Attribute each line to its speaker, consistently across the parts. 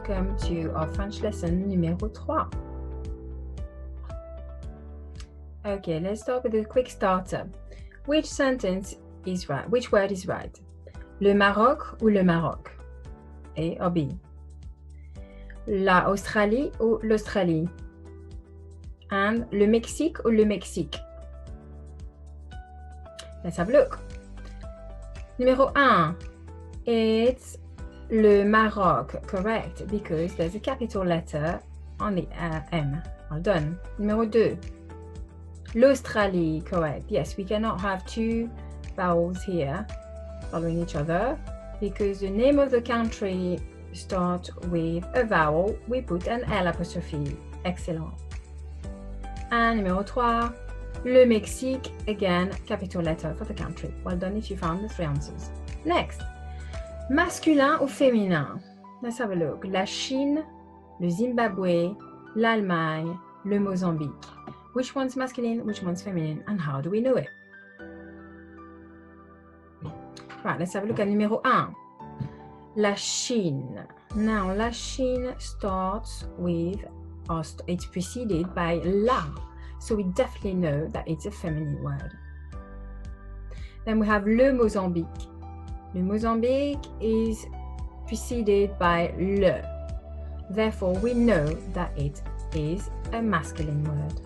Speaker 1: welcome to our French lesson numéro 3. Okay, let's start with a quick starter. Which sentence is right? Which word is right? Le Maroc ou le Maroc? A or B? La Australie ou l'Australie? And le Mexique ou le Mexique? Let's have a look. Numéro 1. It's le Maroc, correct, because there's a capital letter on the M. Well done. Numéro 2. L'Australie, correct. Yes, we cannot have two vowels here following each other because the name of the country starts with a vowel. We put an L apostrophe. Excellent. And numéro 3. Le Mexique, again, capital letter for the country. Well done if you found the 3 answers. Next. Masculin ou féminin? Let's have a look. La Chine, le Zimbabwe, l'Allemagne, le Mozambique. Which one's masculine, which one's feminine, and how do we know it? Right, let's have a look at numéro 1. La Chine. Now, la Chine starts with, or it's preceded by la. So we definitely know that it's a feminine word. Then we have le Mozambique. Le Mozambique is preceded by le. Therefore, we know that it is a masculine word.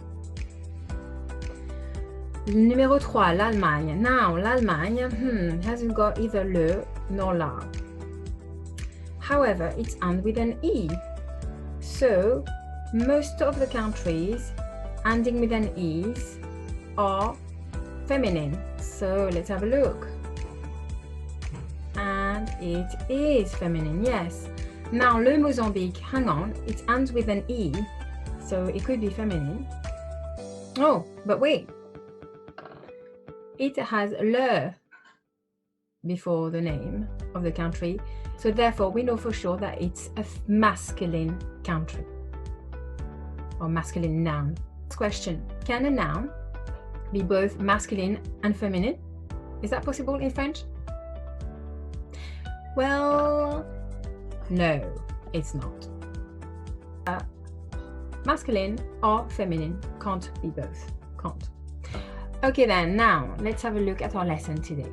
Speaker 1: Numéro 3, l'Allemagne. Now, l'Allemagne hasn't got either le nor la. However, it's ends with an E. So, most of the countries ending with an E are feminine. So, let's have a look. And it is feminine, yes. Now, le Mozambique, hang on, it ends with an E. So, it could be feminine. Oh, but wait. It has le before the name of the country. So therefore, we know for sure that it's a masculine country or masculine noun. Next question. Can a noun be both masculine and feminine? Is that possible in French? Well, no, it's not. Masculine or feminine can't be both. Can't. Okay then, now let's have a look at our lesson today.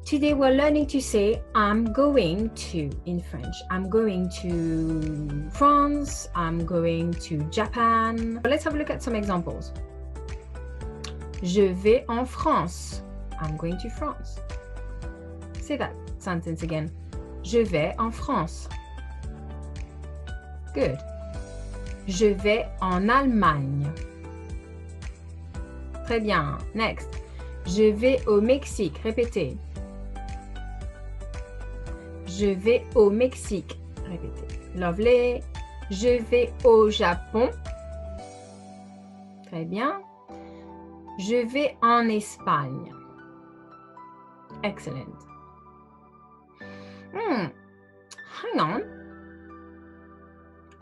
Speaker 1: Today we're learning to say I'm going to in French. I'm going to France, I'm going to Japan. Let's have a look at some examples. Je vais en France. I'm going to France. Say that sentence again. Je vais en France. Good. Je vais en Allemagne. Très bien. Next. Je vais au Mexique. Répétez. Je vais au Mexique. Répétez. Lovely. Je vais au Japon. Très bien. Je vais en Espagne. Excellent. Hang on.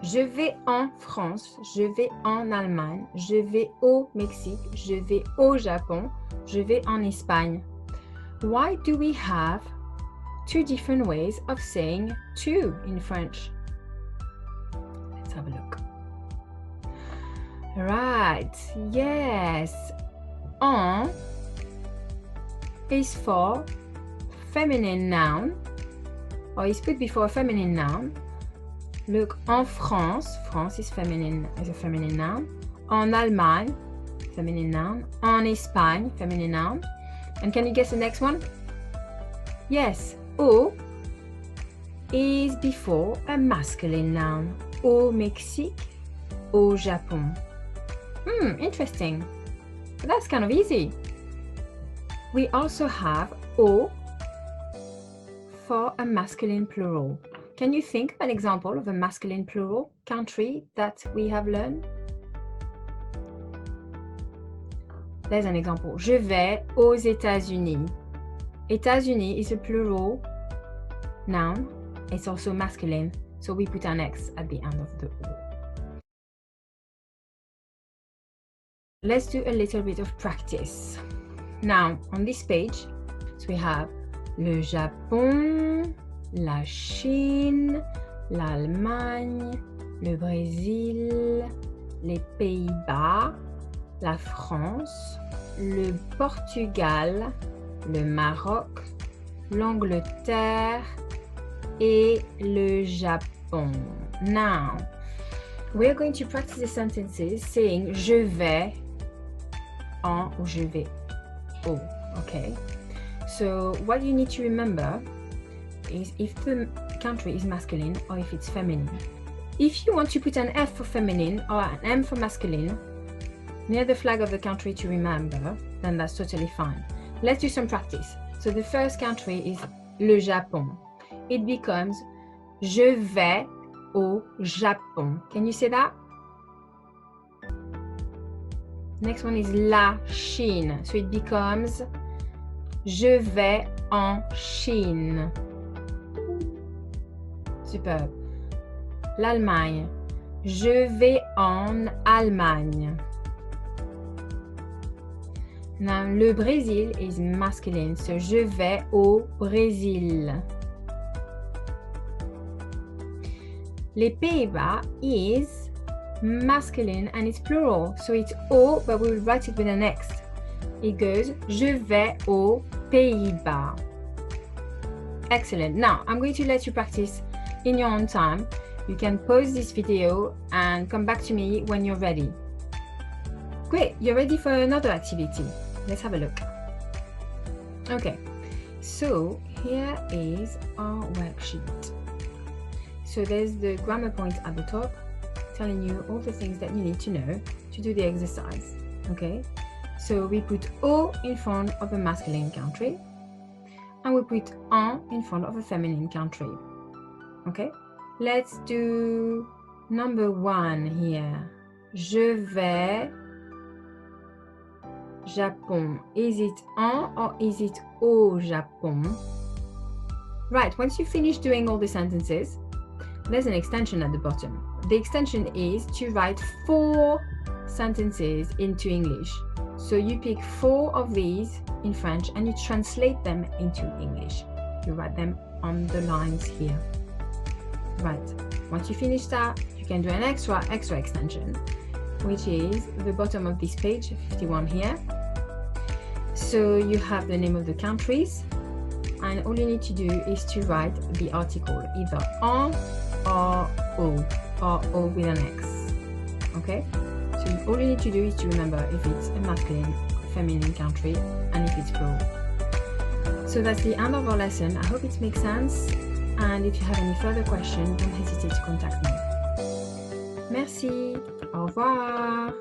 Speaker 1: Je vais en France, je vais en Allemagne, je vais au Mexique, je vais au Japon, je vais en Espagne. Why do we have two different ways of saying to in French? Let's have a look. Right, yes. En is for feminine noun, or is put before a feminine noun. Look, en France, France is feminine, is a feminine noun. En Allemagne, feminine noun. En Espagne, feminine noun. And can you guess the next one? Yes, au is before a masculine noun. Au Mexique, au Japon. Interesting. That's kind of easy. We also have au for a masculine plural. Can you think of an example of a masculine plural country that we have learned? There's an example. Je vais aux États-Unis. États-Unis is a plural noun. It's also masculine, so we put an X at the end of the O. Let's do a little bit of practice. Now, on this page, so we have le Japon, la Chine, l'Allemagne, le Brésil, les Pays-Bas, la France, le Portugal, le Maroc, l'Angleterre et le Japon. Now, we are going to practice the sentences saying je vais en ou je vais au. Okay. So what you need to remember is if the country is masculine or if it's feminine. If you want to put an F for feminine or an M for masculine near the flag of the country to remember, then that's totally fine. Let's do some practice. So the first country is le Japon. It becomes je vais au Japon. Can you say that? Next one is la Chine. So it becomes je vais en Chine. Superbe. L'Allemagne. Je vais en Allemagne. Now, le Brésil is masculine, so je vais au Brésil. Les Pays-Bas is masculine and it's plural, so it's au, but we will write it with an X. It goes, je vais aux Pays-Bas. Excellent. Now, I'm going to let you practice in your own time. You can pause this video and come back to me when you're ready. Great, you're ready for another activity. Let's have a look. Okay, so here is our worksheet. So there's the grammar point at the top, telling you all the things that you need to know to do the exercise. Okay, so we put au in front of a masculine country, and we put en in front of a feminine country. Okay, let's do number 1 here. Je vais Japon. Is it en or is it au Japon? Right, once you finish doing all the sentences, there's an extension at the bottom. The extension is to write 4 sentences into English. So you pick 4 of these in French and you translate them into English. You write them on the lines here. Right, once you finish that, you can do an extra extension, which is the bottom of this page, 51 here. So you have the name of the countries, and all you need to do is to write the article, either en or o with an X. Okay? So all you need to do is to remember if it's a masculine, feminine country, and if it's plural. So that's the end of our lesson. I hope it makes sense. And if you have any further questions, don't hesitate to contact me. Merci. Au revoir.